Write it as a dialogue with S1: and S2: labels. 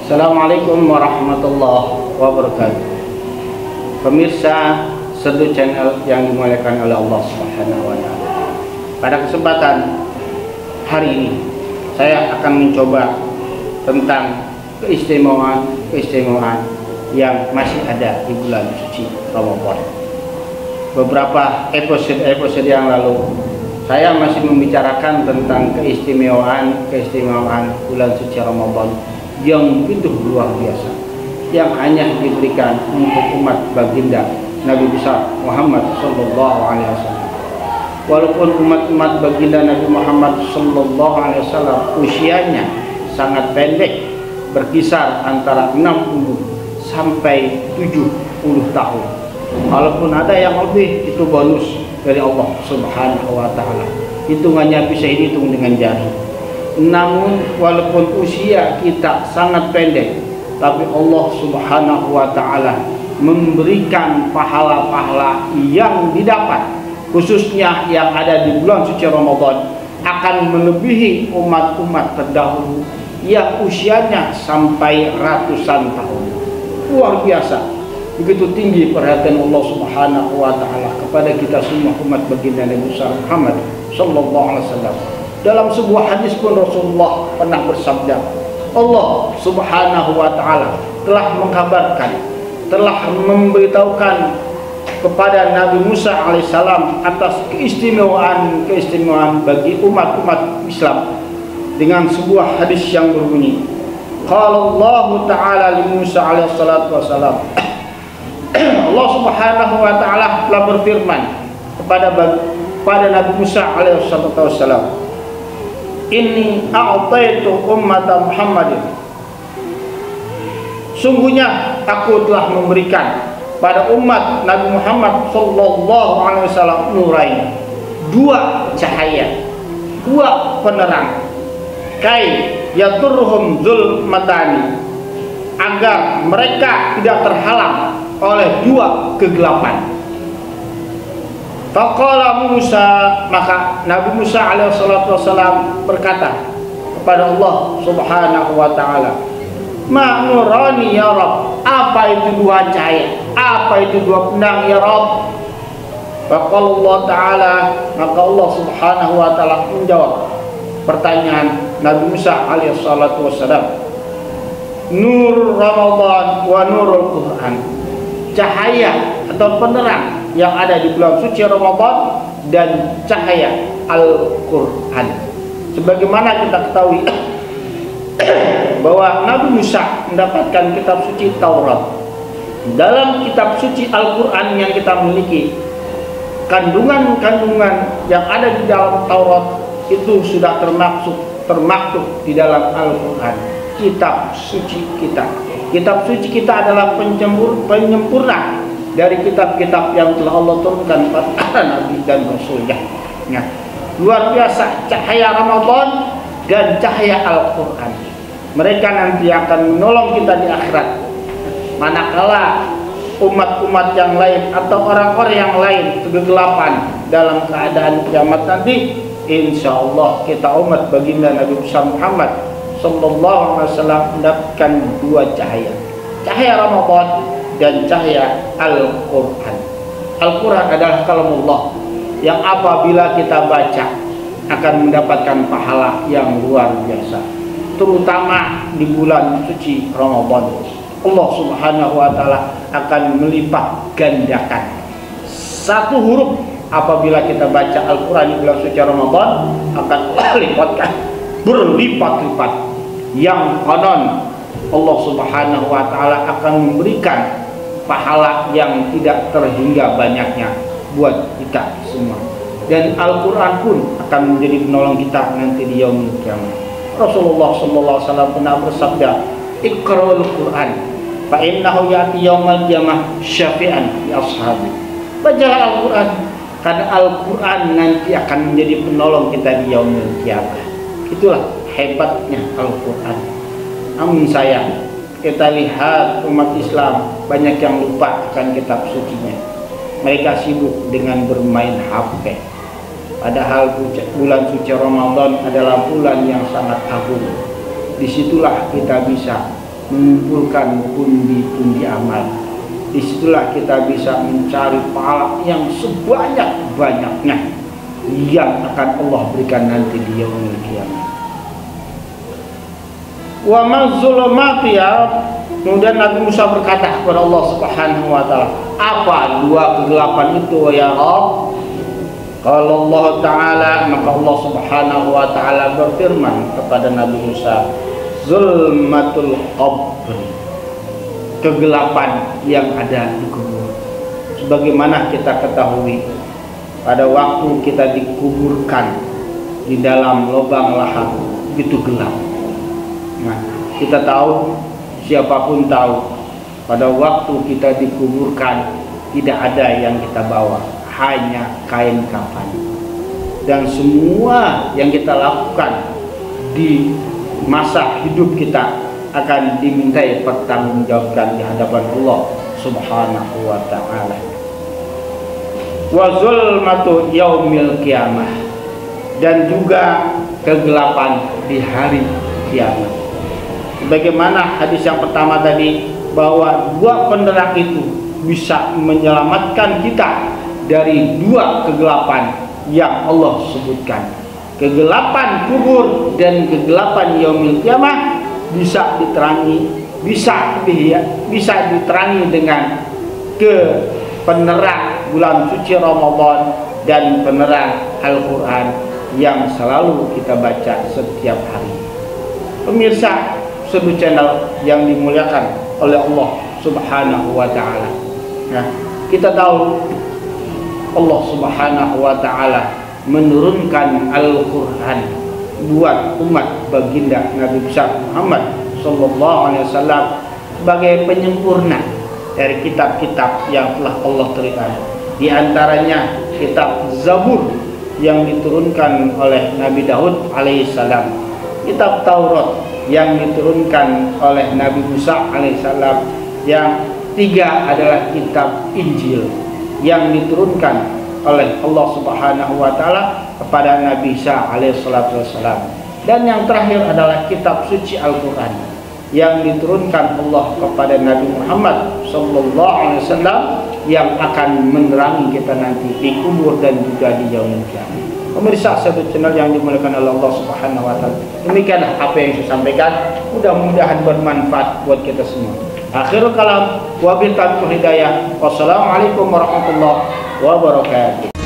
S1: Assalamualaikum warahmatullahi wabarakatuh. Pemirsa Seduh Channel yang dimuliakan oleh Allah Subhanahu wa Ta'ala. Pada kesempatan hari ini saya akan mencoba tentang keistimewaan yang masih ada di bulan suci Ramadan. Beberapa episode yang lalu saya masih membicarakan tentang keistimewaan bulan suci Ramadan yang begitu luar biasa, yang hanya diberikan untuk umat baginda Nabi besar Muhammad sallallahu alaihi wasallam. Walaupun umat baginda Nabi Muhammad sallallahu alaihi wasallam usianya sangat pendek, berkisar antara 60 sampai 70 tahun. Walaupun ada yang lebih, itu bonus dari Allah Subhanahu wa Ta'ala. Hitungannya bisa dihitung dengan jari. Namun walaupun usia kita sangat pendek, tapi Allah Subhanahu wa Ta'ala memberikan pahala-pahala yang didapat, khususnya yang ada di bulan suci Ramadan, akan melebihi umat-umat terdahulu yang usianya sampai ratusan tahun. Luar biasa, begitu tinggi perhatian Allah Subhanahu wa Ta'ala kepada kita semua umat baginda Nabi Muhammad sallallahu alaihi wasallam. Dalam sebuah hadis pun Rasulullah pernah bersabda, Allah Subhanahu wa Ta'ala telah mengkabarkan, telah memberitahukan kepada Nabi Musa alaihissalam atas keistimewaan bagi umat-umat Islam dengan sebuah hadis yang berbunyi, qala Allah Ta'ala li Musa alaihissalatu wassalam, Allah Subhanahu wa Ta'ala telah berfirman kepada Nabi Musa alaihissalatu wassalam, inni a'taitu ummata Muhammadin, sungguhnya aku telah memberikan pada umat Nabi Muhammad sallallahu alaihi wasallam nurain, dua cahaya, dua penerang, kai yaturhum zulmatani, agar mereka tidak terhalang oleh dua kegelapan. Faqala Musa, maka Nabi Musa alaihissalatu wassalam berkata kepada Allah Subhanahu wa Ta'ala, ma nurani ya Rabb, apa itu dua cahaya, apa itu dua pedang ya Rabb? Faqala Allah Ta'ala, maka Allah Subhanahu wa Ta'ala menjawab pertanyaan Nabi Musa alaihissalatu wassalam, nur Ramadan wa nurul Quran, cahaya atau penerang yang ada di bulan suci Ramadan dan cahaya Al-Quran. Sebagaimana kita ketahui bahwa Nabi Musa mendapatkan kitab suci Taurat. Dalam kitab suci Al-Quran yang kita miliki, kandungan-kandungan yang ada di dalam Taurat itu sudah termaktub di dalam Al-Quran, kitab suci kita. Kitab suci kita adalah penyempurna dari kitab-kitab yang telah Allah turunkan kepada Nabi dan Rasulnya. Nah, luar biasa cahaya Ramadan dan cahaya Al-Quran. Mereka nanti akan menolong kita di akhirat. Manakala umat-umat yang lain atau orang-orang yang lain kegelapan dalam keadaan kiamat nanti, insya Allah kita umat baginda Nabi Muhammad sallallahu alaihi wasallam mendapatkan dua cahaya, cahaya Ramadan dan cahaya Al-Quran. Al-Quran adalah kalamullah yang apabila kita baca akan mendapatkan pahala yang luar biasa, terutama di bulan suci Ramadan. Allah Subhanahu wa Ta'ala akan melipat gandakan satu huruf apabila kita baca Al-Quran di bulan suci Ramadan, akan lipatkan berlipat-lipat, yang konon Allah Subhanahu wa Ta'ala akan memberikan pahala yang tidak terhingga banyaknya buat kita semua. Dan Al-Quran pun akan menjadi penolong kita nanti di yaumul kiamat. Rasulullah sallallahu alaihi wasallam pernah bersabda, iqra'ul Quran fa innahu ya'ti yaumil qiyamah syafi'an li ashabi. Bacalah Al-Quran, karena Al-Quran nanti akan menjadi penolong kita di yaumul kiamat. Itulah hebatnya Al-Quran. Namun sayang, kita lihat umat Islam banyak yang lupa akan kitab sucinya. Mereka sibuk dengan bermain HP. Padahal bulan suci Ramadan adalah bulan yang sangat agung. Disitulah kita bisa mengumpulkan pundi-pundi amal. Disitulah kita bisa mencari pahala yang sebanyak-banyaknya yang akan Allah berikan nanti di yaumil qiyamah. Wa mazzulumati ya. Kemudian Nabi Musa berkata kepada Allah Subhanahu wa taala, "Apa dua kegelapan itu ya Rabb?" Kalau Allah Ta'ala, maka Allah Subhanahu wa Ta'ala berfirman kepada Nabi Musa, "Zulmatul qabr," kegelapan yang ada di kubur. Sebagaimana kita ketahui, pada waktu kita dikuburkan di dalam lubang lahat itu gelap. Nah, kita tahu, siapapun tahu, pada waktu kita dikuburkan tidak ada yang kita bawa, hanya kain kafan. Dan semua yang kita lakukan di masa hidup kita akan dimintai pertanggungjawabkan di hadapan Allah Subhanahu wa Ta'ala. Wa zulmatu yaumil qiyamah, dan juga kegelapan di hari kiamat. Bagaimana hadis yang pertama tadi, bahwa dua penerang itu bisa menyelamatkan kita dari dua kegelapan yang Allah sebutkan. Kegelapan kubur dan kegelapan yaumil qiyamah bisa diterangi, bisa diterangi dengan penerang bulan suci Ramadan dan penerang Al-Quran yang selalu kita baca setiap hari. Pemirsa sebuah channel yang dimuliakan oleh Allah Subhanahu wa Ta'ala. Nah, kita tahu Allah Subhanahu wa Ta'ala menurunkan Al-Quran buat umat baginda Nabi besar Muhammad sallallahu alaihi wasallam sebagai penyempurna dari kitab-kitab yang telah Allah berikan. Di antaranya kitab Zabur yang diturunkan oleh Nabi Daud alaihissalam, kitab Taurat yang diturunkan oleh Nabi Musa alaihissalam, yang tiga adalah kitab Injil yang diturunkan oleh Allah Subhanahu wa Ta'ala kepada Nabi Isa alaihissalam, dan yang terakhir adalah kitab suci Al-Quran yang diturunkan Allah kepada Nabi Muhammad sallallahu alaihi wasallam, yang akan menerangi kita nanti di kubur dan juga di yaumul qiyamah. Pemirsa satu channel yang dimuliakan oleh Allah Subhanahu wa Ta'ala, demikianlah apa yang saya sampaikan, mudah-mudahan bermanfaat buat kita semua. Akhirul kalam, wabillahi taufiq hidayah. Wassalamualaikum warahmatullahi wabarakatuh.